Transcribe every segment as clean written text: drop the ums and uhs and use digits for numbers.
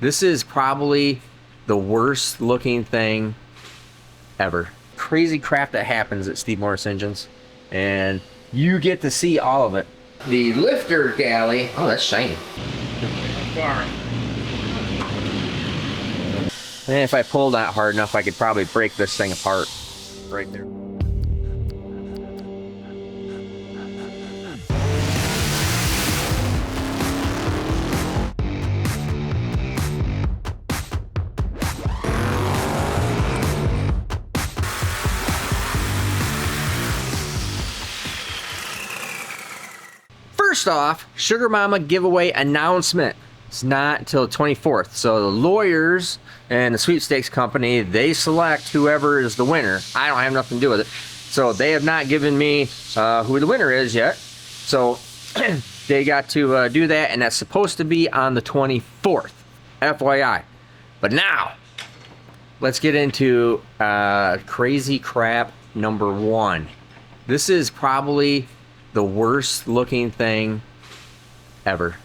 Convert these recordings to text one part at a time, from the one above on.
This is probably the worst looking thing ever. Crazy crap that happens at Steve Morris Engines, and you get to see all of it. The lifter galley, oh, that's shiny. And if I pulled that hard enough, I could probably break this thing apart right there. First off, Sugar Mama giveaway announcement. It's not until the 24th. So the lawyers and the sweepstakes company, they select whoever is the winner. I don't have nothing to do with it. So they have not given me who the winner is yet. So they got to do that, and that's supposed to be on the 24th. FYI. But now, let's get into crazy crap number one. This is probably the worst looking thing ever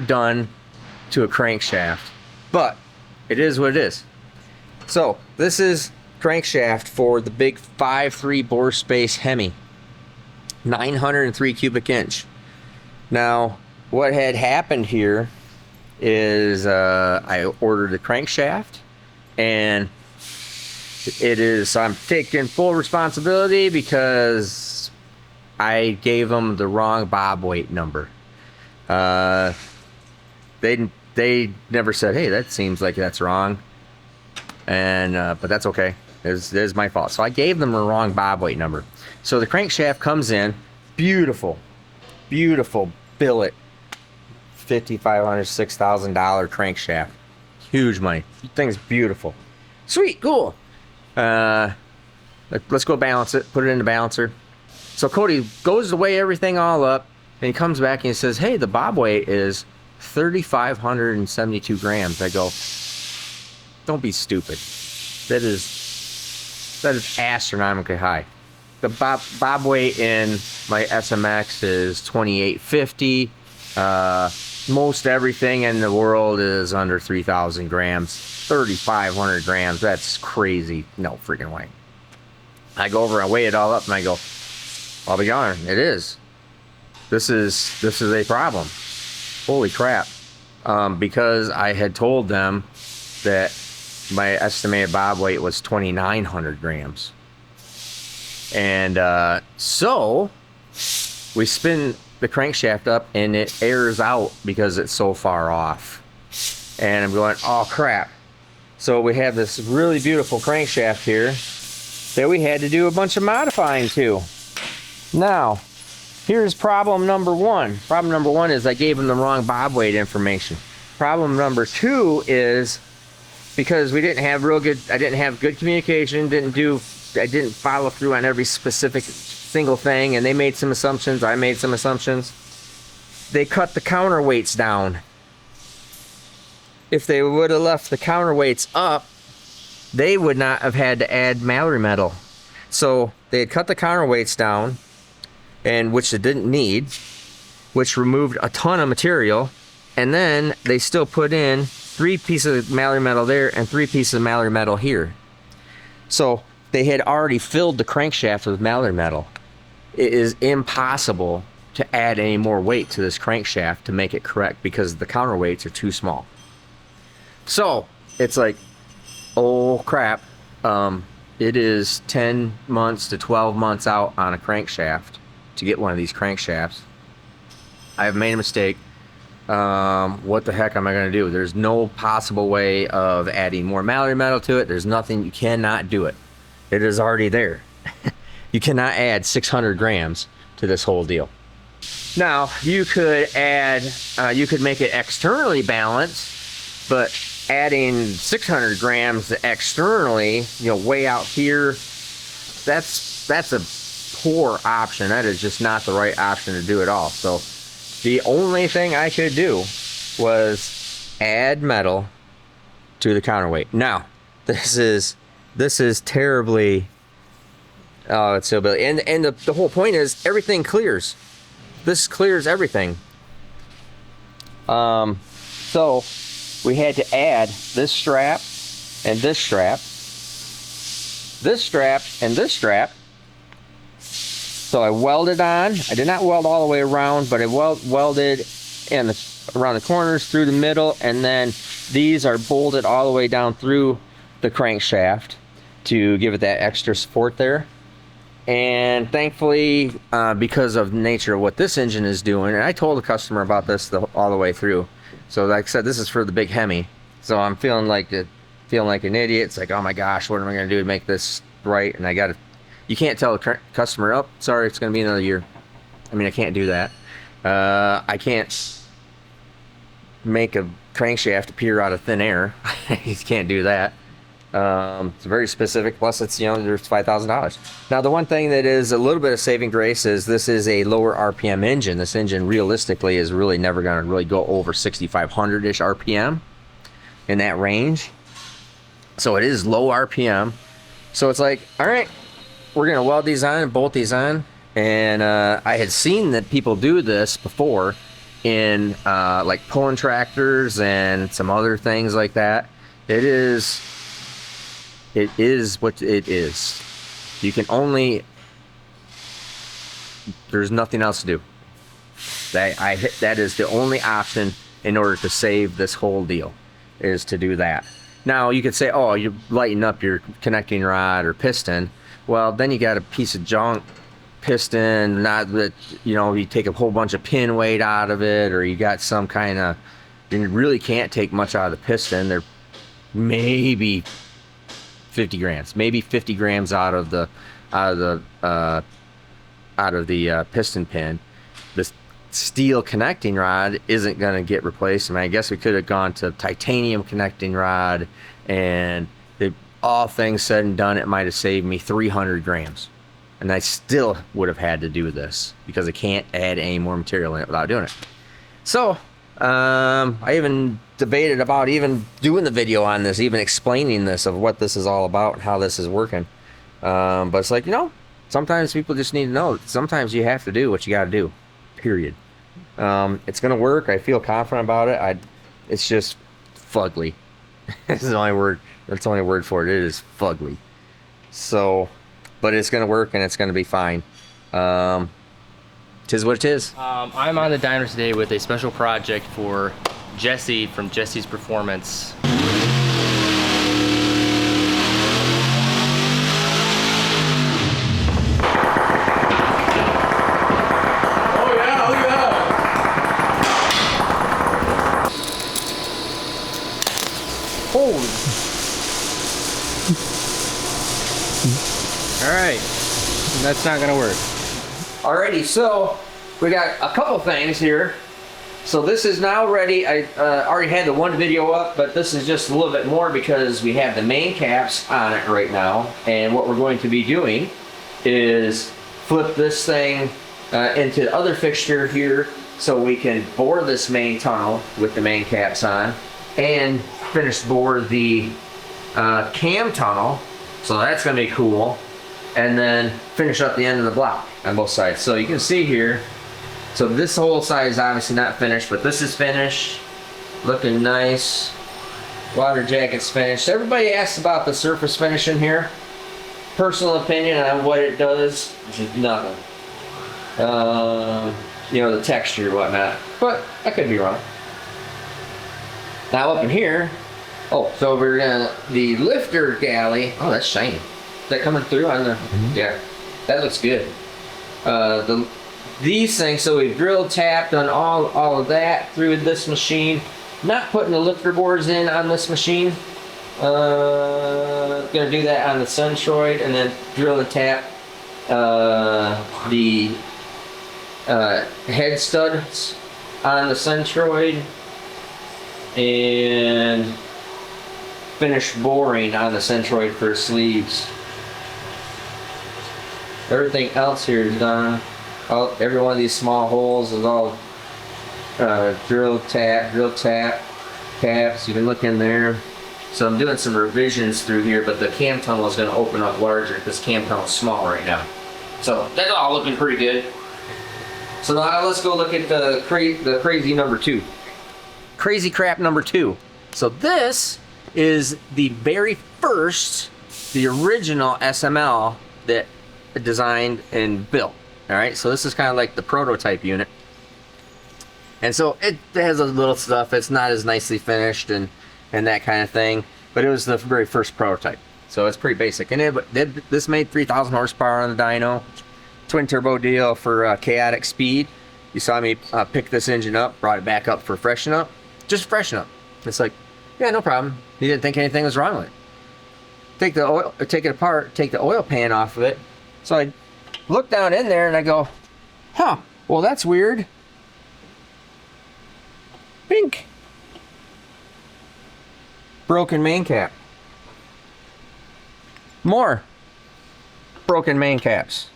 done to a crankshaft, but it is what it is. So this is crankshaft for the big 5.3 bore space Hemi, 903 cubic inch. Now what had happened here is I ordered the crankshaft, and I'm taking full responsibility because I gave them the wrong bob weight number. They never said, hey, that seems like that's wrong, and but that's okay. It is my fault. So I gave them the wrong bob weight number. So the crankshaft comes in, beautiful billet, $5,500, $6,000 crankshaft, huge money. Thing's beautiful, sweet, cool. Let's go balance it, put it in the balancer. So Cody goes to weigh everything all up, and he comes back and he says, hey, the bob weight is 3,572 grams. I go, don't be stupid. That is astronomically high. The bob weight in my SMX is 2,850. Most everything in the world is under 3,000 grams. 3,500 grams, that's crazy. No freaking way. I go over, I weigh it all up, and I go, I'll be darned, it is. This is a problem. Holy crap. Because I had told them that my estimated bob weight was 2,900 grams. And so we spin the crankshaft up, and it airs out because it's so far off. And I'm going, oh crap. So we have this really beautiful crankshaft here that we had to do a bunch of modifying to. Now, here's problem number one. Problem number one is I gave them the wrong bob weight information. Problem number two is because I didn't have good communication, I didn't follow through on every specific single thing, and they made some assumptions, I made some assumptions. They cut the counterweights down. If they would have left the counterweights up, they would not have had to add Mallory metal. So they had cut the counterweights down, and which they didn't need, which removed a ton of material, and then they still put in 3 pieces of Mallory metal there and 3 pieces of Mallory metal here. So they had already filled the crankshaft with Mallory metal. It is impossible to add any more weight to this crankshaft to make it correct because the counterweights are too small. So it's like, oh crap, it is 10 months to 12 months out on a crankshaft to get one of these crankshafts. I've made a mistake. What the heck am I going to do? There's no possible way of adding more Mallory metal to it. There's nothing. You cannot do it. It is already there. You cannot add 600 grams to this whole deal. Now, you could add, you could make it externally balanced, but adding 600 grams externally, way out here, that's a poor option. That is just not the right option to do at all. So the only thing I could do was add metal to the counterweight. Now, this is terribly, oh, it's so bad. And the whole point is everything clears. This clears everything. So we had to add this strap and this strap, this strap and this strap. So I welded on. I did not weld all the way around, but I welded in around the corners, through the middle, and then these are bolted all the way down through the crankshaft to give it that extra support there. And thankfully, because of the nature of what this engine is doing, and I told the customer about this all the way through. So like I said, this is for the big Hemi. So I'm feeling like an idiot. It's like, oh my gosh, what am I going to do to make this right? And you can't tell the customer, oh, sorry, it's going to be another year. I mean, I can't do that. I can't make a crankshaft appear out of thin air. You can't do that. It's very specific. Plus, it's, there's $5,000. Now, the one thing that is a little bit of saving grace is this is a lower RPM engine. This engine realistically is really never going to really go over 6,500-ish RPM in that range. So it is low RPM. So it's like, all right, we're going to weld these on and bolt these on. And I had seen that people do this before in like pulling tractors and some other things like that. It is what it is. You can only, there's nothing else to do. That is the only option in order to save this whole deal, is to do that. Now you could say, oh, you lighten up your connecting rod or piston. Well, then you got a piece of junk piston, not that, you take a whole bunch of pin weight out of it, or you got some kind of, you really can't take much out of the piston. They're maybe 50 grams, maybe 50 grams out of the piston pin. The steel connecting rod isn't going to get replaced. I mean, I guess we could have gone to titanium connecting rod, and all things said and done, it might have saved me 300 grams. And I still would have had to do this because I can't add any more material in it without doing it. So I even debated about even doing the video on this, even explaining this, of what this is all about and how this is working. But it's like, sometimes people just need to know. Sometimes you have to do what you got to do, period. It's going to work. I feel confident about it. It's just fugly. That's the only word. That's the only word for it. It is fugly. So, but it's going to work and it's going to be fine. Tis what it is. I'm on the dyno today with a special project for Jesse from Jesse's Performance. Oh yeah, look at that. Holy. All right, that's not gonna work. Alrighty, so we got a couple things here. So this is now ready. I already had the one video up, but this is just a little bit more because we have the main caps on it right now. And what we're going to be doing is flip this thing into the other fixture here so we can bore this main tunnel with the main caps on and finish bore the cam tunnel. So that's going to be cool. And then finish up the end of the block on both sides. So you can see here, so this whole side is obviously not finished, but this is finished, looking nice. Water jacket's finished. Everybody asks about the surface finish in here. Personal opinion on what it does, is nothing. The texture and whatnot, but I could be wrong. Now up in here, so we're gonna, the lifter galley, that's shiny. Is that coming through on the, yeah, that looks good. These things, so we've drilled, tapped on all of that through this machine. Not putting the lifter boards in on this machine. Gonna do that on the Centroid, and then drill and tap the head studs on the Centroid, and finish boring on the Centroid for sleeves. Everything else here is done. Every one of these small holes is all drill, tap, taps. You can look in there. So I'm doing some revisions through here, but the cam tunnel is going to open up larger because cam tunnel is small right now. So that's all looking pretty good. So now let's go look at the crazy number 2. crazy crap number 2. So this is the very first, the original SML that designed and built. All right, so this is kind of like the prototype unit. And so it has a little stuff. It's not as nicely finished and that kind of thing, but it was the very first prototype. So it's pretty basic. And this made 3,000 horsepower on the dyno. Twin turbo deal for chaotic speed. You saw me pick this engine up, brought it back up for freshen up. Just freshen up. It's like, yeah, no problem. You didn't think anything was wrong with it. Take the oil, take it apart, take the oil pan off of it. So I look down in there and I go, huh, well that's weird. Bink. Broken main cap. More broken main caps.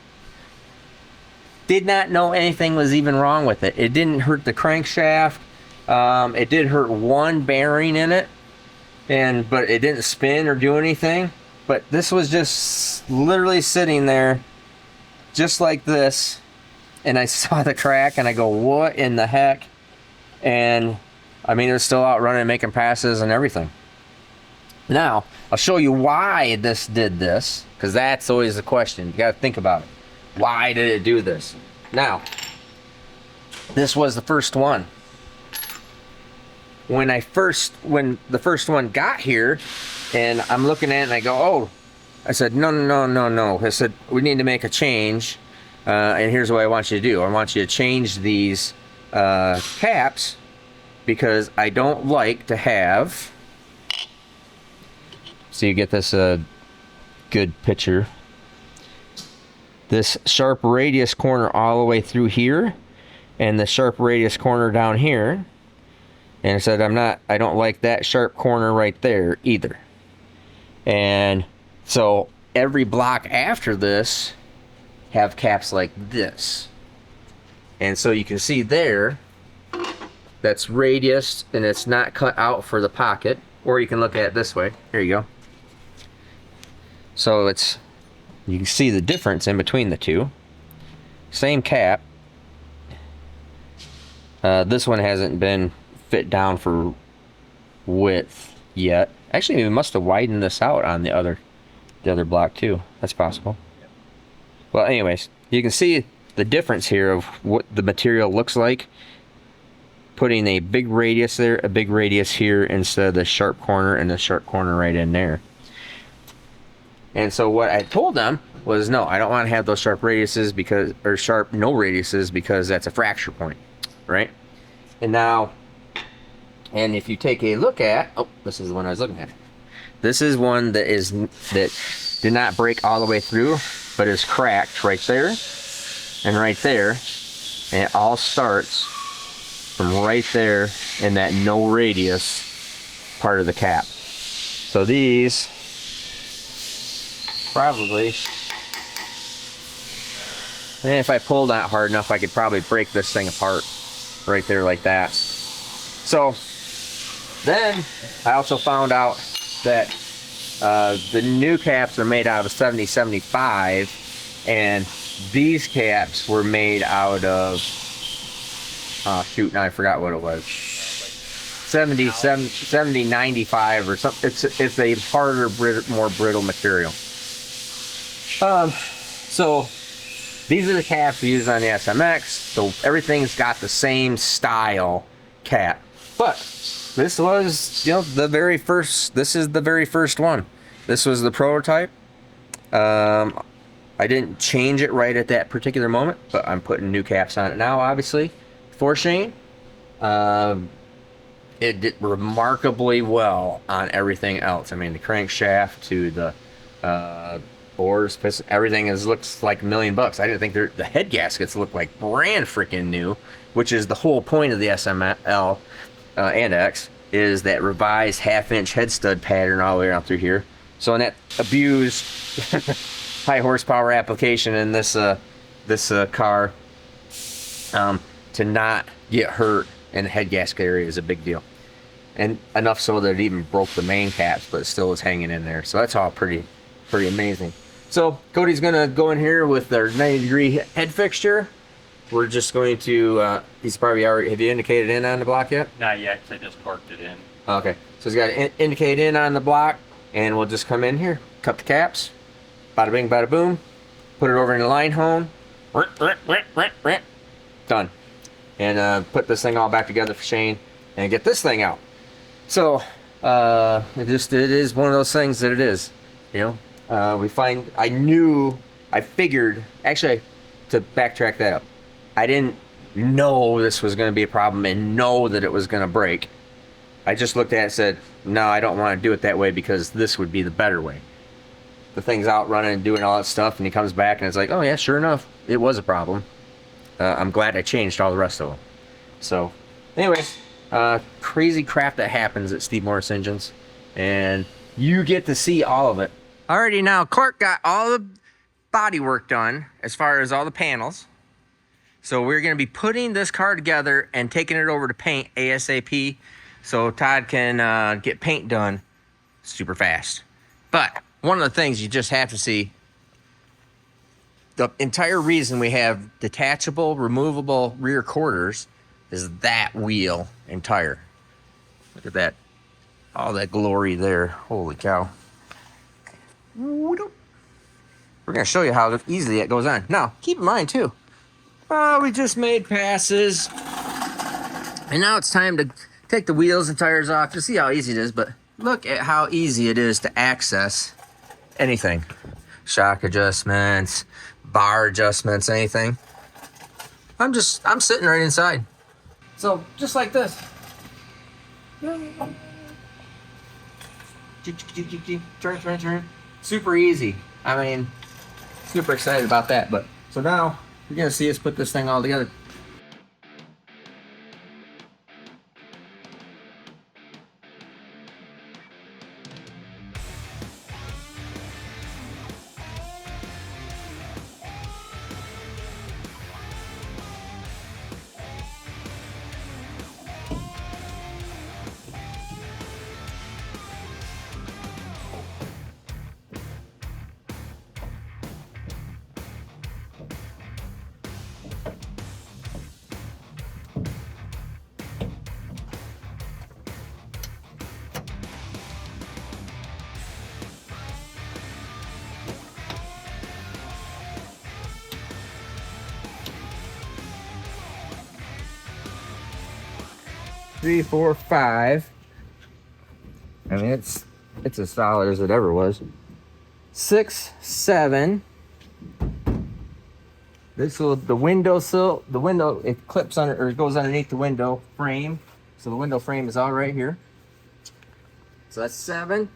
Did not know anything was even wrong with it. It didn't hurt the crankshaft. It did hurt one bearing in it, but it didn't spin or do anything. But this was just literally sitting there just like this, and I saw the crack and I go, what in the heck? And I mean, it was still out running, making passes and everything. Now I'll show you why this did this, because that's always the question. You got to think about it. Why did it do this? Now, this was the first one. When the first one got here, and I'm looking at it and I go, oh, I said, no. I said, we need to make a change, and here's what I want you to do. I want you to change these caps, because I don't like to have, so you get this good picture, this sharp radius corner all the way through here, and the sharp radius corner down here. And I said, I don't like that sharp corner right there either. And so every block after this have caps like this. And so you can see there, that's radius and it's not cut out for the pocket. Or you can look at it this way. Here you go. So you can see the difference in between the two. Same cap. This one hasn't been fit down for width yet. Actually, we must have widened this out on the other block too. That's possible. Well, anyways, you can see the difference here of what the material looks like. Putting a big radius there, a big radius here, instead of the sharp corner and the sharp corner right in there. And so what I told them was, no, I don't want to have those sharp radiuses or sharp no radiuses, because that's a fracture point, right? And now, and if you take a look at, oh, this is the one I was looking at. This is one that did not break all the way through, but is cracked right there and right there, and it all starts from right there in that no radius part of the cap. So these probably, and if I pulled that hard enough, I could probably break this thing apart right there like that. So then I also found out that the new caps are made out of 70-75, and these caps were made out of, oh shoot, now I forgot what it was. 70-95 or something. It's a harder, more brittle material. So these are the caps we use on the SMX. So everything's got the same style cap. But this was, the very first. This is the very first one. This was the prototype. I didn't change it right at that particular moment, but I'm putting new caps on it now, obviously, for Shane. It did remarkably well on everything else. I mean, the crankshaft to the bores, everything looks like $1 million. I didn't think the head gaskets look like brand freaking new, which is the whole point of the SML and X, is that revised 1/2-inch head stud pattern all the way around through here. So in that abused high horsepower application in this car, to not get hurt in the head gasket area is a big deal, and enough so that it even broke the main caps, but it still is hanging in there. So that's all pretty amazing. So Cody's gonna go in here with their 90-degree head fixture, we're just going to, he's probably already, have you indicated in on the block yet? Not yet, 'cause I just torqued it in. Okay, so he's got to indicate in on the block, and we'll just come in here, cut the caps, bada bing, bada boom, put it over in the line hone, done. And put this thing all back together for Shane, and get this thing out. So, it is one of those things that it is, you know. I figured, actually, to backtrack that up, I didn't know this was going to be a problem and know that it was going to break. I just looked at it and said, no, I don't want to do it that way because this would be the better way. The thing's out running and doing all that stuff, and he comes back and it's like, oh yeah, sure enough, it was a problem. I'm glad I changed all the rest of them. So, anyways, crazy crap that happens at Steve Morris Engines, and you get to see all of it. Alrighty, now Clark got all the body work done as far as all the panels. So we're going to be putting this car together and taking it over to paint ASAP, so Todd can get paint done super fast. But one of the things you just have to see, the entire reason we have detachable, removable rear quarters is that wheel and tire. Look at that. All that glory there. Holy cow. We're going to show you how easily it goes on. Now, keep in mind, too, we just made passes. And now it's time to take the wheels and tires off to see how easy it is. But look at how easy it is to access anything. Shock adjustments, bar adjustments, anything. I'm sitting right inside. So, just like this. Turn. Super easy. I mean, super excited about that. But so now you're gonna see us put this thing all together. Three, four, five. I mean, it's as solid as it ever was. 6, 7. The window, it clips under, or it goes underneath the window frame. So the window frame is all right here. So that's 7,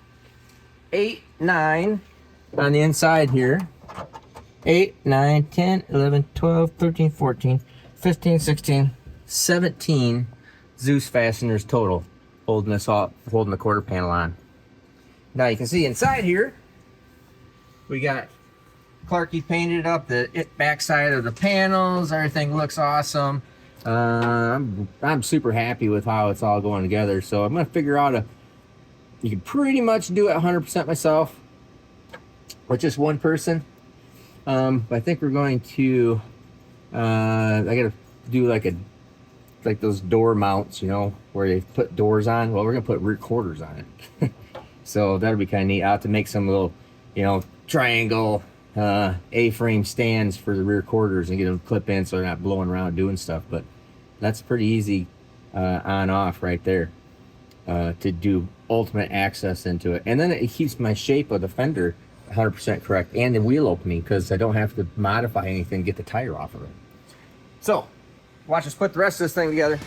8, 9 on the inside here. 8, 9, 10, 11, 12, 13, 14, 15, 16, 17 Zeus fasteners total, holding the quarter panel on. Now you can see inside here, we got Clarky painted up the backside of the panels. Everything looks awesome. I'm super happy with how it's all going together. So I'm gonna figure out you can pretty much do it 100% myself with just one person. But I think we're going to, I gotta do like those door mounts, you know, where they put doors on. Well, we're gonna put rear quarters on it. So that'll be kind of neat. I'll have to make some little, you know, triangle A-frame stands for the rear quarters and get them clip in so they're not blowing around doing stuff. But that's pretty easy on off right there to do ultimate access into it. And then it keeps my shape of the fender 100% correct, and the wheel opening, because I don't have to modify anything to get the tire off of it. So watch us put the rest of this thing together.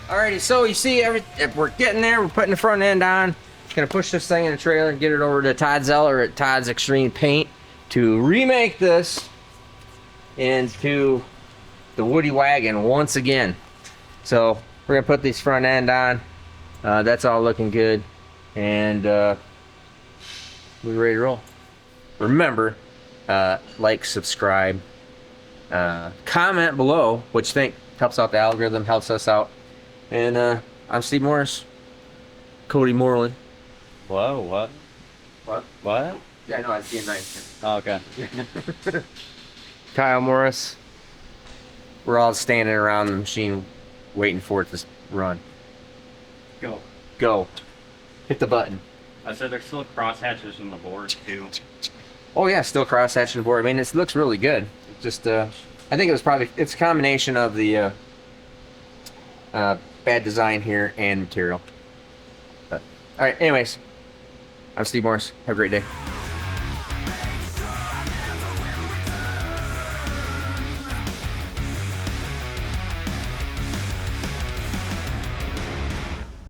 Alrighty, so you see, we're getting there. We're putting the front end on. Gonna push this thing in the trailer and get it over to Todd Zeller at Todd's Extreme Paint to remake this into the Woody Wagon once again. So we're gonna put this front end on. That's all looking good, and we're ready to roll. Remember, like, subscribe, comment below what you think. Helps out the algorithm, helps us out. And I'm Steve Morris. Cody Moreland. Whoa, what? What? What? Yeah, I know, I see a knife. Oh, okay. Kyle Morris. We're all standing around the machine waiting for it to run. Go. Go. Hit the button. I said there's still crosshatches in the board too. Oh yeah, still cross-hatching the board. I mean, it looks really good. It's just, I think it's a combination of the bad design here and material. But, all right, anyways, I'm Steve Morris. Have a great day.